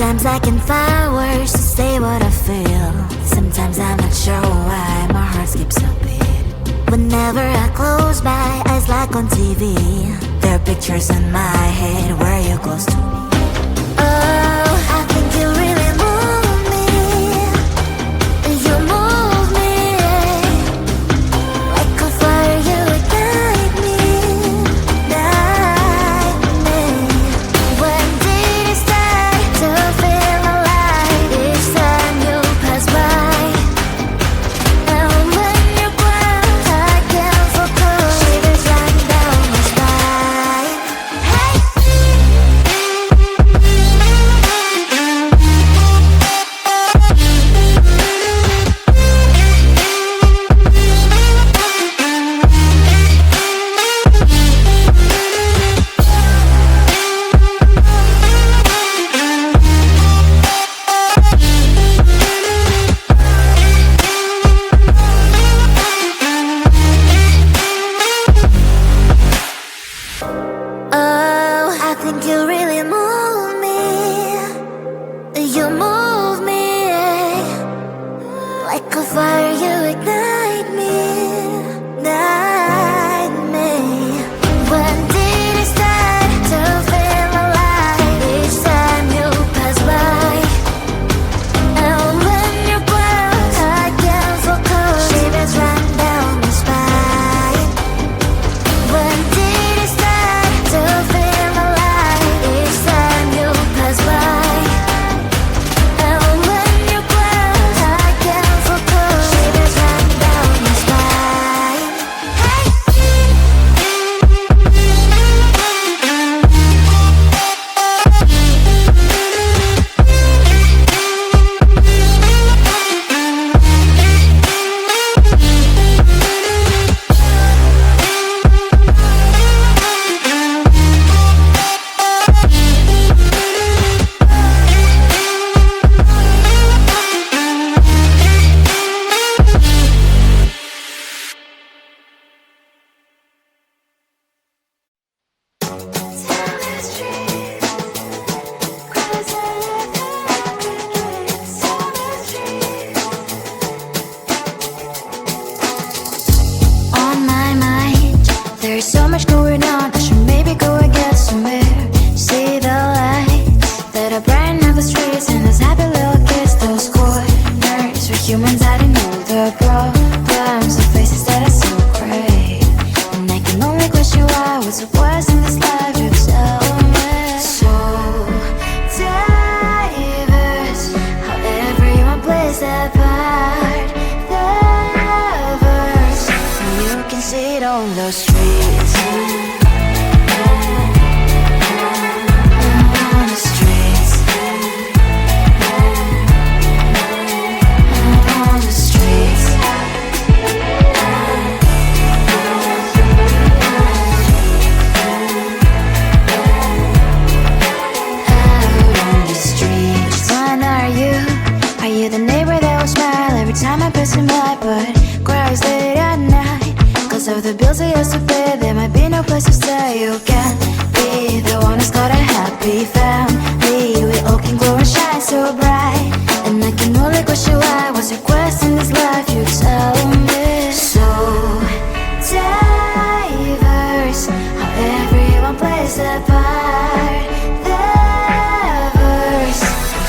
Sometimes I can find words to say what I feel. Sometimes I'm not sure why my heart skips a beat. Whenever I close my eyes like on TV, there are pictures in my head where you're close to me. Oh, I think you really move me. You move me like a fire, you ignite me, ignite me. When did it start to feel alive? Each time you pass by, and when you cry, I can't focus. Shivers run down my spine. Hey. Oh, I think you really move me. You move me like a fire, you ignite me, ignite me. When did it start to feel alive? Each time you pass by, and when you close, I can't focus. Shivers run down my spine. When did it start to feel alive? Each time you pass by, and when you close, I can't focus. Shivers run down my spine. Hey. On my mind, there's so much going on. I should maybe go and get some air. See the lights that are brighten up the streets, and those happy little kids, those corners where humans hiding all the problems, the faces that are so gray. And I can only question why, what's the worst in this life, you tell me. So diverse, how everyone plays their part. The verse, and you can see it on the streets. On the streets. On the streets. Out on the streets. When are you? Are you the neighbor that will smile every time I pass him by, but cries late at night? Cause of the bills he has to pay, there might be no place to stay. You can't be the one who's got a happy family. We all can glow and shine so bright, and I can only question why, what's your quest in this life, you tell me. So diverse, how everyone plays their part. The verse,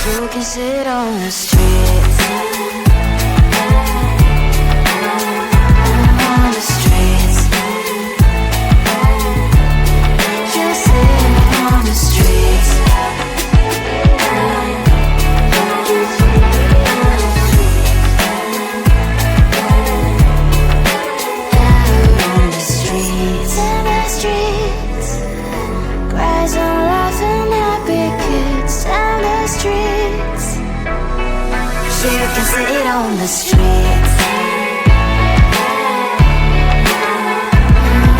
you can sit on the streets. On the streets. You sit on the streets. Out on the streets. In the streets. Cries and laughing happy kids. Down the streets. You can sit on the streets.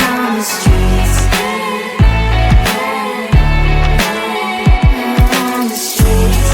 On the streets. On the streets.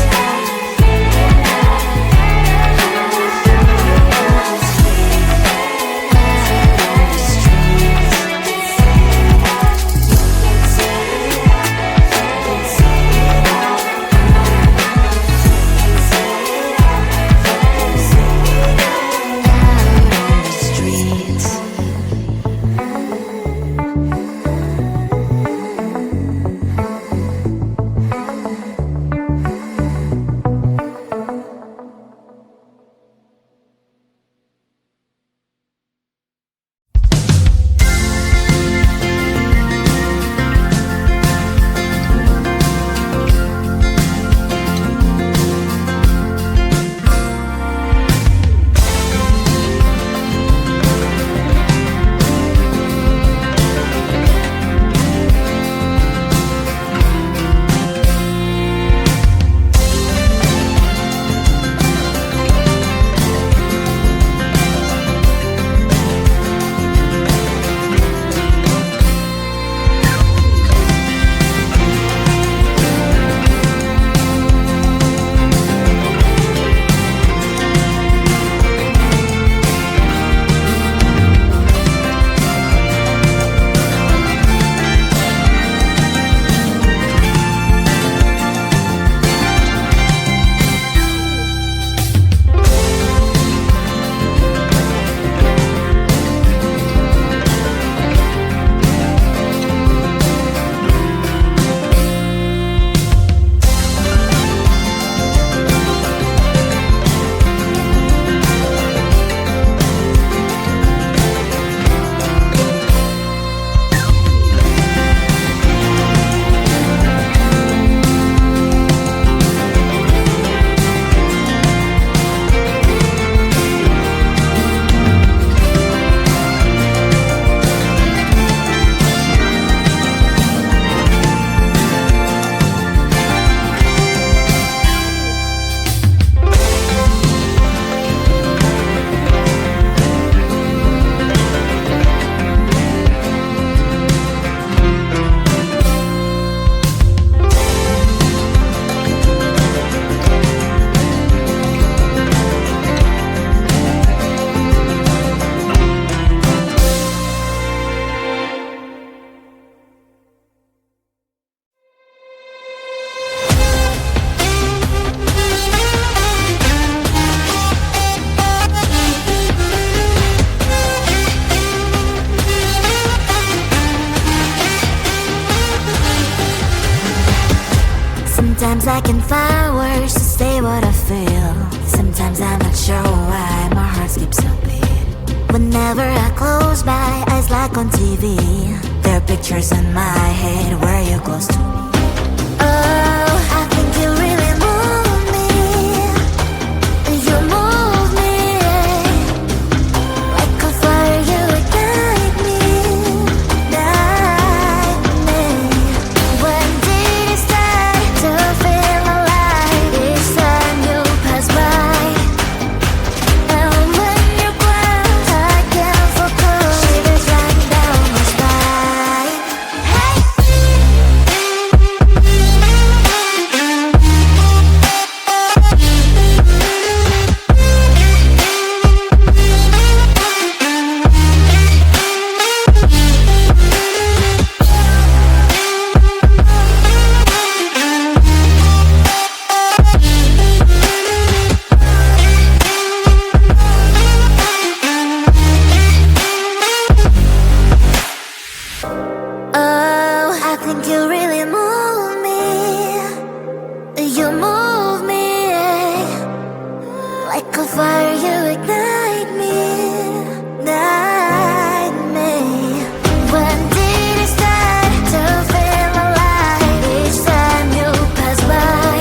Sometimes I can find words to say what I feel. Sometimes I'm not sure why my heart skips a beat. Whenever I close my eyes like on TV, there are pictures in my head where you're close to me. Oh, I think you really move me. You move me like a fire, you ignite me, ignite me. When did it start to feel alive? Each time you pass by, and when you're close, I can't focus. Shivers running down my spine. Hey. Oh, I think you really move me. You move me like a fire, you ignite me, ignite me. When did it start to feel alive? Each time you pass by,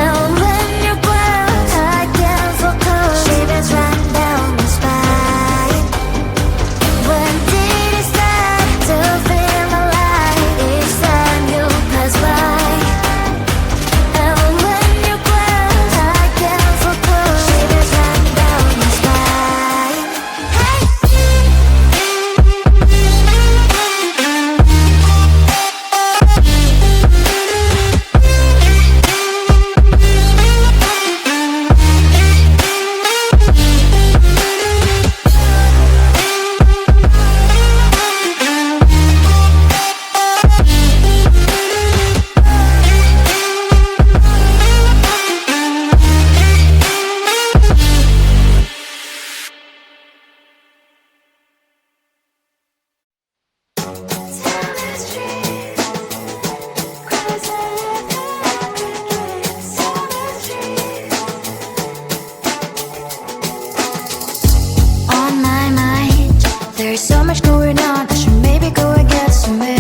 and when you're close, I can't focus. Shivers run down my spine. When did it start to feel alive? Each time you pass by, and when you're close, I can't focus. Shivers run down my spine. Hey. On my mind, there's so much going on. I should maybe go and get somewhere.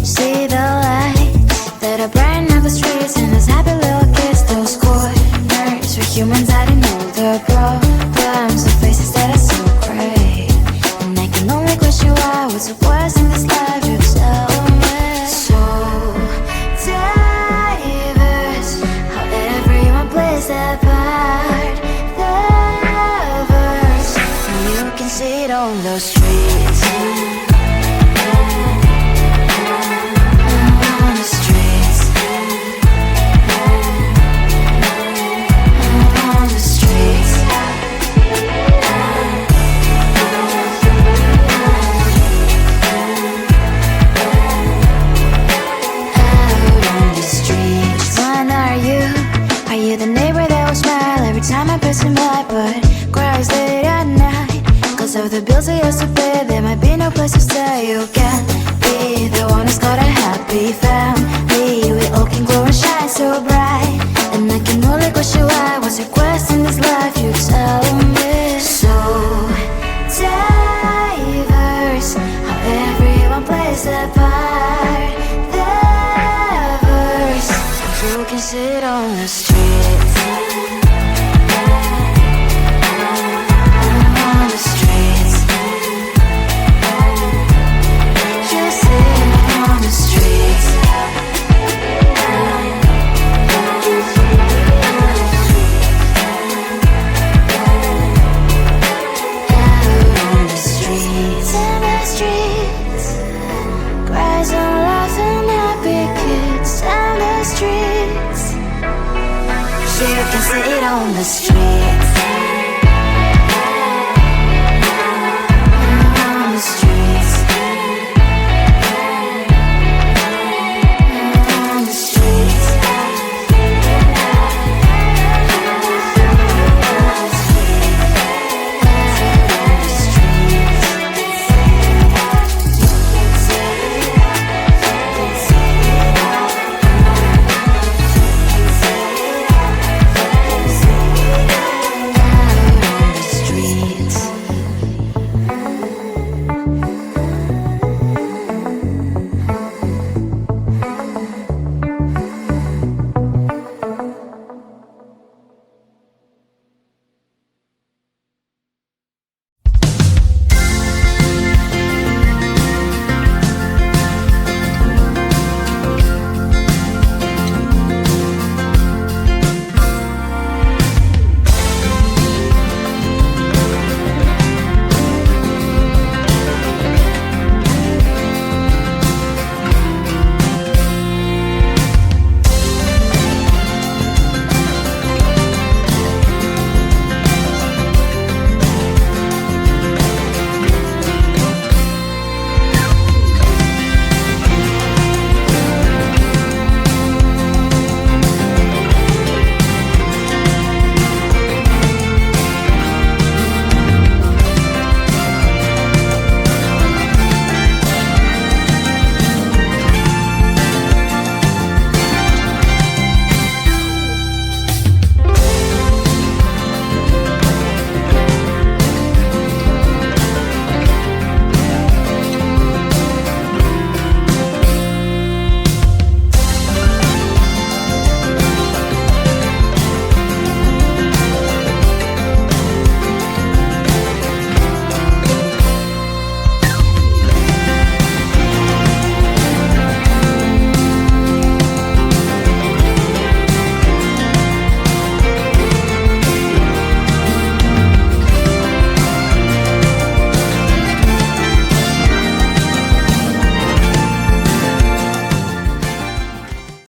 See the lights that are brighten up the streets, and those happy little kids, those corners for humans I didn't know the problems, the faces that are so great. And I can only question why, what's the worst in this life? You tell me. So diverse, how everyone plays their part. The verse, you can see it on the streets. On the streets. On the streets. Out on the streets. Which one are you? Are you the neighbor that will smile every time I pass him by, but cries late at night? Cause of the bills I used to pay, there might be no place to stay. You can be the one who's got a happy family. We all can glow and shine so bright. And I can only question why, what's your quest in this life? You tell me. So diverse, how everyone plays their part. The verse, you can sit on the streets. On the streets. You sit on the streets. Out on the streets. In the streets. Cries and laughing, happy kids. On the streets. You can sit on the streets.